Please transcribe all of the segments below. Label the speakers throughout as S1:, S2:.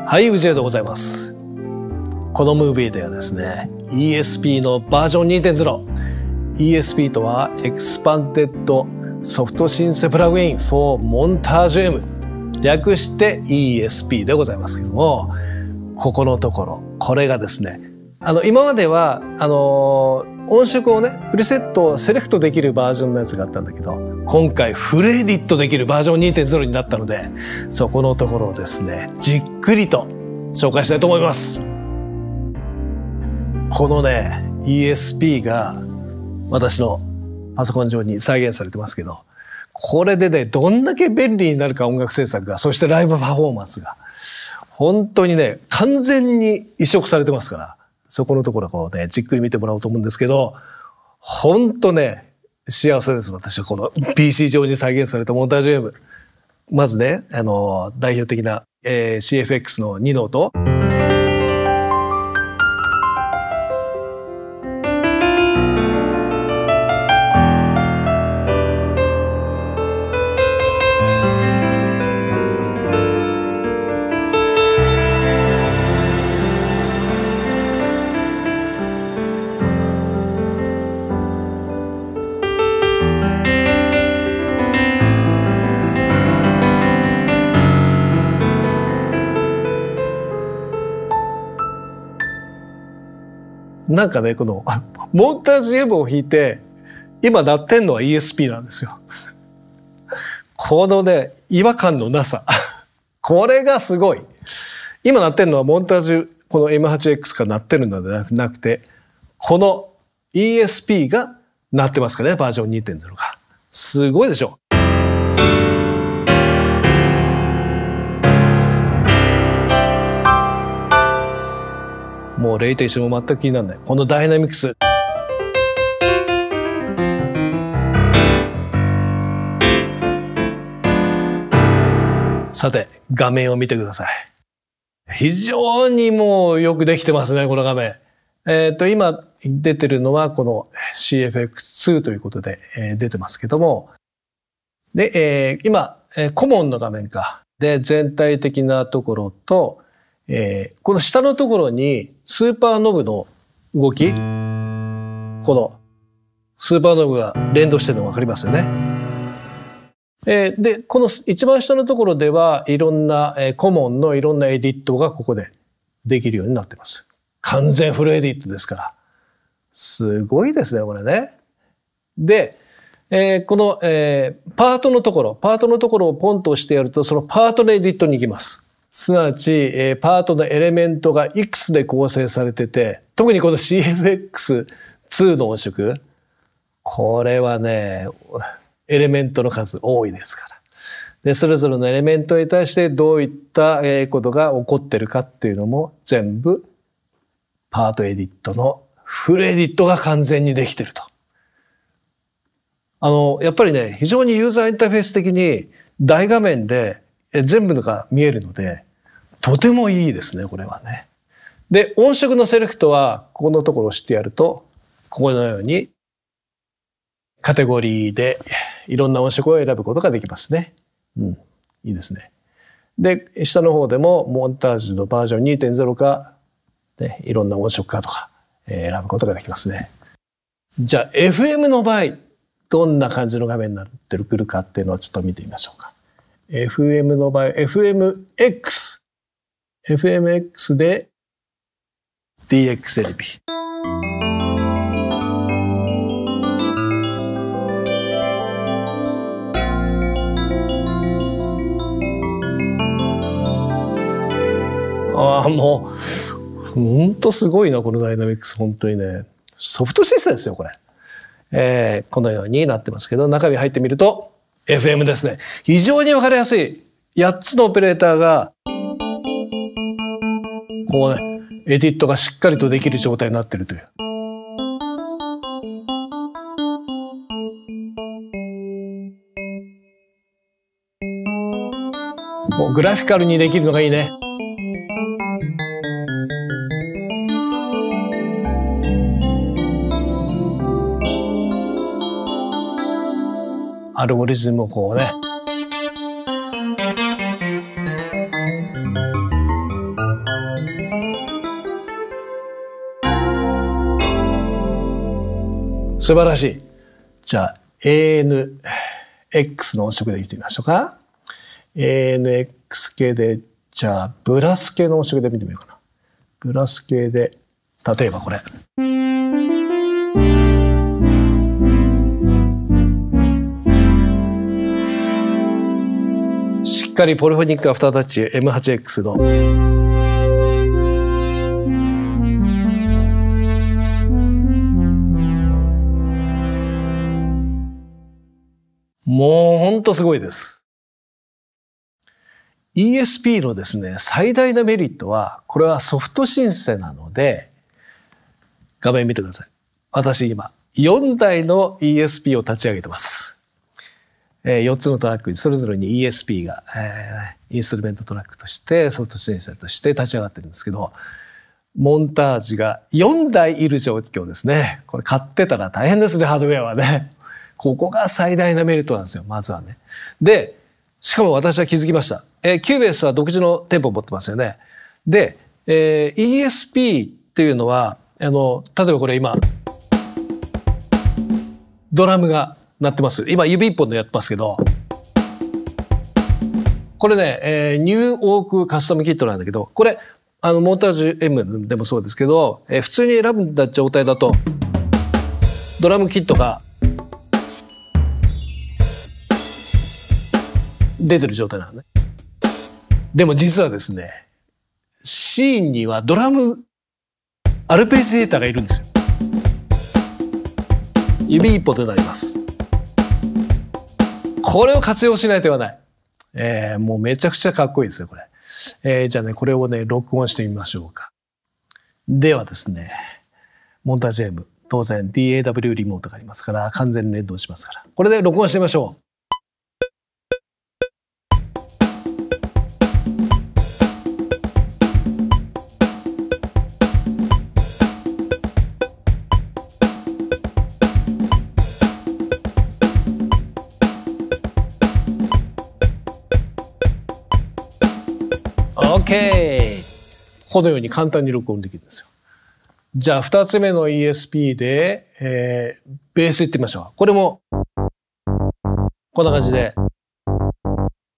S1: はい、宇治でございます。このムービーではですね、ESP のバージョン 2.0。ESP とは Expanded Soft Synth Plugin for Montage M。略して ESP でございますけども、ここのところ、これがですね、今までは、音色をね、プリセットをセレクトできるバージョンのやつがあったんだけど、今回フルエディットできるバージョン 2.0 になったので、そこのところをですね、じっくりと紹介したいと思います。このね、ESP が私のパソコン上に再現されてますけど、これでね、どんだけ便利になるか音楽制作が、そしてライブパフォーマンスが、本当にね、完全に移植されてますから、そこのところをね、じっくり見てもらおうと思うんですけど、本当ね、幸せです。私はこの PC 上に再現されたモンタージュ M。まずね、代表的な、CFX の2ノート。なんかね、このモンタージュ M を弾いて今鳴ってんのは ESP なんですよ。このね、違和感のなさこれがすごい。今鳴ってんのはモンタージュ、この M8X が鳴ってるのではなくて、この ESP が鳴ってますからね、バージョン 2.0 が。すごいでしょ。もうレイテーションも全く気にならない。このダイナミクス。さて、画面を見てください。非常にもうよくできてますね、この画面。今出てるのはこの CFX2 ということで、出てますけども。で、今、コモンの画面か。で、全体的なところと、この下のところにスーパーノブの動き、このスーパーノブが連動してるのがわかりますよね。で、この一番下のところではいろんなコモンのいろんなエディットがここでできるようになってます。完全フルエディットですから。すごいですね、これね。で、この、パートのところをポンと押してやると、そのパートのエディットに行きます。すなわち、パートのエレメントがいくつで構成されてて、特にこの CFX2 の音色、これはね、エレメントの数多いですから。で、それぞれのエレメントに対してどういったことが起こってるかっていうのも全部パートエディットのフルエディットが完全にできてると。やっぱりね、非常にユーザーインターフェース的に大画面で全部のが見えるので、とてもいいですね、これはね。で、音色のセレクトは、ここのところを押してやると、ここのように、カテゴリーでいろんな音色を選ぶことができますね。うん、いいですね。で、下の方でも、モンタージュのバージョン 2.0 か、ね、いろんな音色かとか、選ぶことができますね。じゃあ、FM の場合、どんな感じの画面になってくるかっていうのをちょっと見てみましょうか。FM の場合、FMX で DXLP。もう、ほんとすごいな、このダイナミックス。本当にね。ソフトシステムですよ、これ。このようになってますけど、中身入ってみると、FM ですね。非常にわかりやすい。8つのオペレーターが、こうね、エディットがしっかりとできる状態になっているという。こうグラフィカルにできるのがいいね。アルゴリズムをこうね。素晴らしい。じゃあ ANX の音色で見てみましょうか。ANX 系で、じゃあブラス系の音色で見てみようかな。ブラス系で、例えばこれ。しっかりポリフォニックアフタータッチ M8X のもうほんとすごいです。ESP のですね、最大のメリットは、これはソフトシンセなので、画面見てください。私今、4台の ESP を立ち上げてます。4つのトラックにそれぞれに ESP が、インストゥルメントトラックとしてソフトシンセとして立ち上がってるんですけど、モンタージュが4台いる状況ですね。これ買ってたら大変ですね、ハードウェアはね。ここが最大なメリットなんですよ、まずはね。で、しかも私は気づきました。キューベースは独自の店舗を持ってますよね。で、ESP っていうのは、例えばこれ今、ドラムが鳴ってます。今指一本でやってますけど、これね、ニューオークカスタムキットなんだけど、これモンタージュ M でもそうですけど、普通に選んだ状態だとドラムキットが出てる状態なのね。でも実はですね、シーンにはドラムアルペジエーターがいるんですよ。指一本でなります。これを活用しない手はない。もうめちゃくちゃかっこいいですね、これ。じゃあね、これをね、録音してみましょうか。ではですね、モンタージュ M、当然 DAW リモートがありますから、完全に連動しますから。これで録音してみましょう。OK! このように簡単に録音できるんですよ。じゃあ2つ目の ESP で、ベースいってみましょう。これもこんな感じで、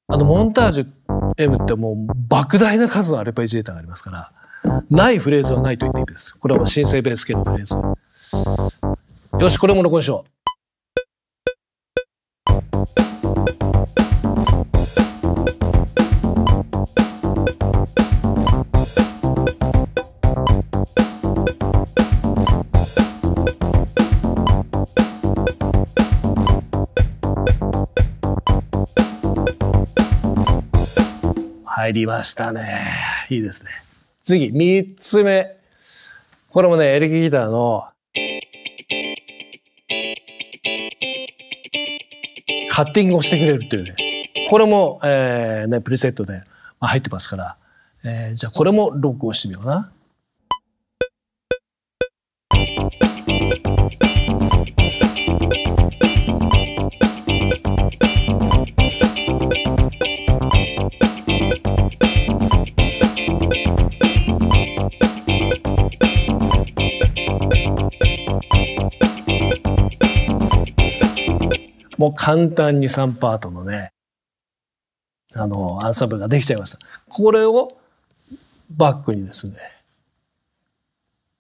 S1: モンタージュ M ってもう莫大な数のアルペジエーターがありますから、ないフレーズはないと言っていいです。これはシンセベース系のフレーズ。よし、これも録音しよう。入りましたね。いいですね。次、3つ目。これもね、エレキギターのカッティングをしてくれるっていうね。これも、ね、プリセットで入ってますから、じゃあこれも録音してみような。もう簡単に3パートのね、アンサンブルができちゃいました。これをバックにですね、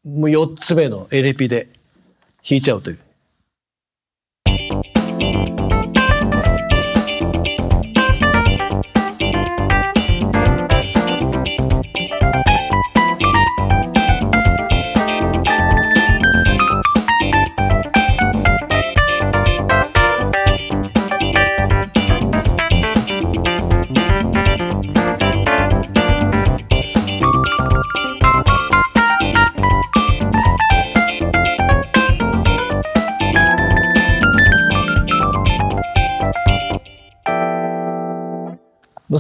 S1: もう4つ目のエレピで弾いちゃうという。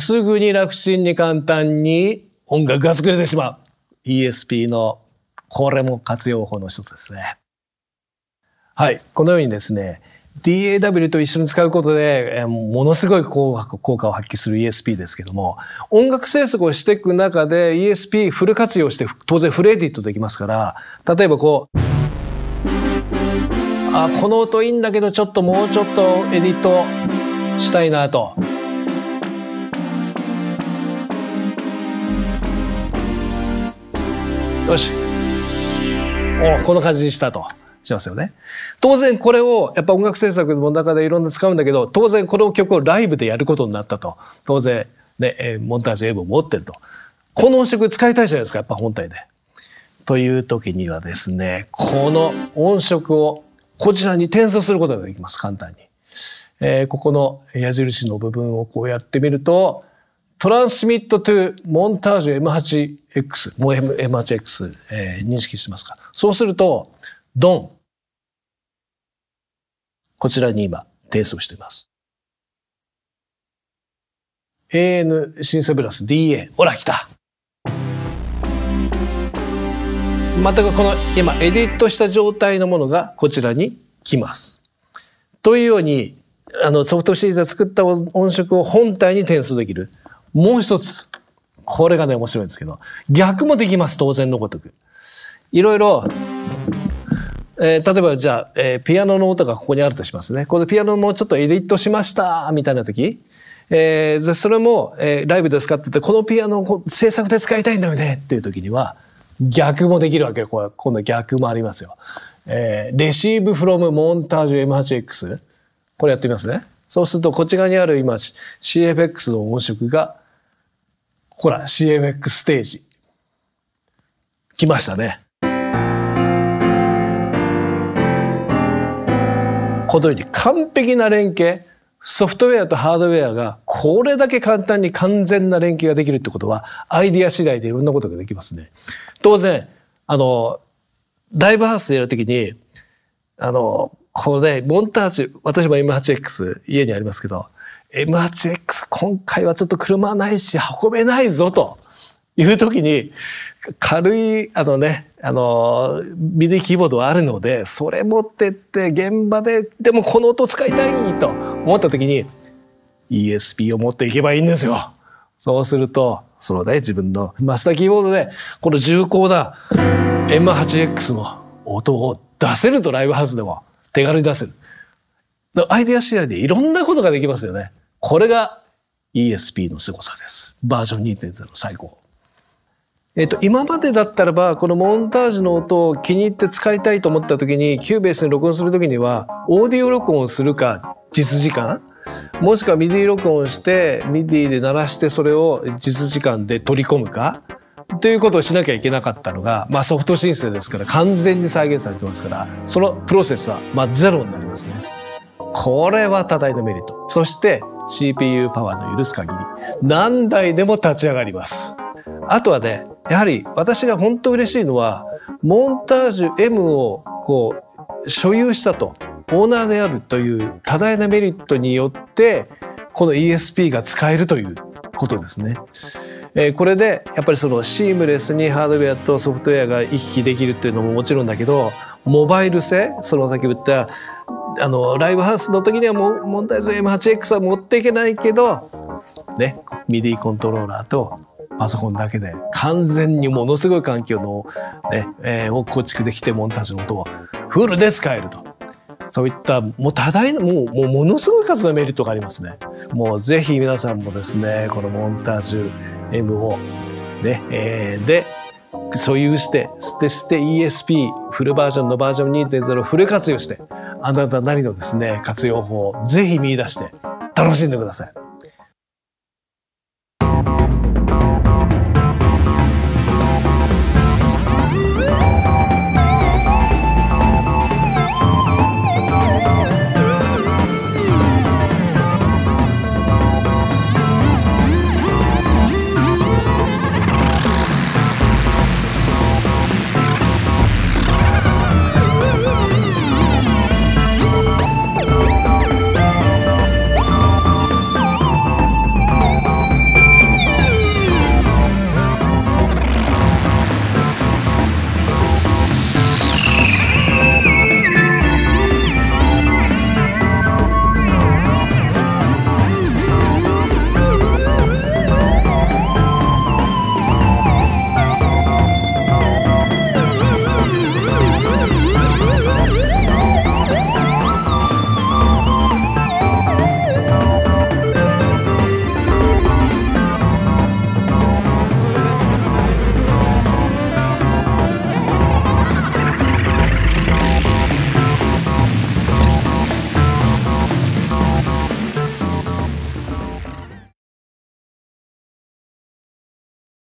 S1: すぐに楽ちんに簡単に音楽が作れてしまう ESP のこれも活用法の一つですね。はい、このようにですね DAW と一緒に使うことでものすごい効果を発揮する ESP ですけども、音楽制作をしていく中で ESP フル活用して当然フルエディットできますから、例えばこうあ、この音いいんだけどちょっともうちょっとエディットしたいなと。よし。この感じにしたとしますよね。当然これをやっぱ音楽制作の中でいろんな使うんだけど、当然この曲をライブでやることになったと。当然ね、モンタージュ M を持ってると。この音色使いたいじゃないですか、やっぱ本体で。という時にはですね、この音色をこちらに転送することができます、簡単に。ここの矢印の部分をこうやってみると、トランスミットトゥモンタージュ M8X、もう M8X、認識してますか。そうすると、ドン。こちらに今、転送しています。AN シンセブラス DA。ほら、来た。全くこの今、エディットした状態のものがこちらに来ます。というように、ソフトシリーズで作った音色を本体に転送できる。もう一つ。これがね、面白いんですけど、逆もできます、当然のごとく。いろいろ、例えばじゃあ、ピアノの音がここにあるとしますね。これピアノもちょっとエディットしましたみたいな時、それも、ライブで使ってて、このピアノを制作で使いたいんだよねっていう時には、逆もできるわけよ。今度逆もありますよ。Receive from Montage M8X。これやってみますね。そうすると、こっち側にある今、CFX の音色が、ほら、CFX ステージ。来ましたね。このように完璧な連携、ソフトウェアとハードウェアがこれだけ簡単に完全な連携ができるってことは、アイディア次第でいろんなことができますね。当然、ライブハウスでやるときに、これ、モンタージュ、私も M8X 家にありますけど、M8X 今回はちょっと車ないし運べないぞという時に、軽い、ミディキーボードはあるので、それ持ってって現場で、でもこの音使いたいと思った時に、ESP を持っていけばいいんですよ。そうすると、そのね、自分のマスターキーボードで、この重厚な M8X の音を出せると、ライブハウスでも手軽に出せる。アイデア次第でいろんなことができますよね。これが ESP の凄さです。バージョン 2.0 最高。今までだったらば、このモンタージュの音を気に入って使いたいと思った時に、キューベースに録音する時には、オーディオ録音をするか、実時間、もしくはミディ録音して、ミディで鳴らしてそれを実時間で取り込むか、ということをしなきゃいけなかったのが、ソフト申請ですから完全に再現されてますから、そのプロセスはゼロになりますね。これは多大なメリット。そして CPU パワーの許す限り、何台でも立ち上がります。あとはね、やはり私が本当嬉しいのは、モンタージュ M を所有したと、オーナーであるという多大なメリットによって、この ESP が使えるということですね。これでやっぱりそのシームレスにハードウェアとソフトウェアが行き来できるっていうのももちろんだけど、モバイル性、その先言ったライブハウスの時にはもうモンタージュ M8X は持っていけないけどね、ミディコントローラーとパソコンだけで完全にものすごい環境のね、を構築できて、モンタージュの音をフルで使えると。そういったもう多大なものすごい数のメリットがありますね。もうぜひ皆さんもですね、このモンタージュ M をね、で所有して、ESP フルバージョンのバージョン 2.0 フル活用して、あなたなりのですね、活用法をぜひ見出して楽しんでください。